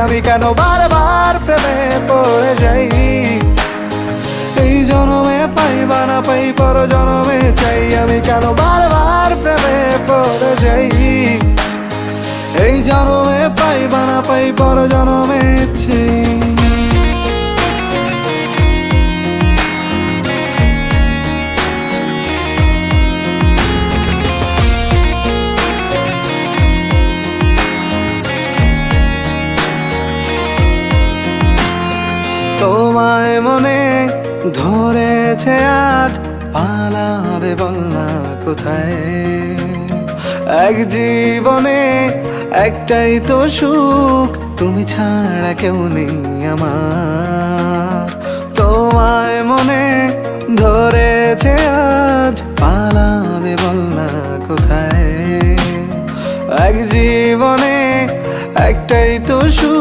আমি কেন বারবার প্রেমে পড়ে যাই। এই জনমে পাই বা না পাই পর জনমে চাই, আমি কেন বারবার প্রেমে পড়ে যাই। এই জনমে পাই বা না পাই পর জনমে চাই। তোমায় মনে ধরেছে আজ, পালাবে বল না কোথায়। এক জীবনে একটাই তো সুখ, তুমি ছাড়া কেউ নেই আমার। তোমায় মনে ধরেছে আজ, পালাবে বল না কোথায়। এক জীবনে একটাই তো সুখ।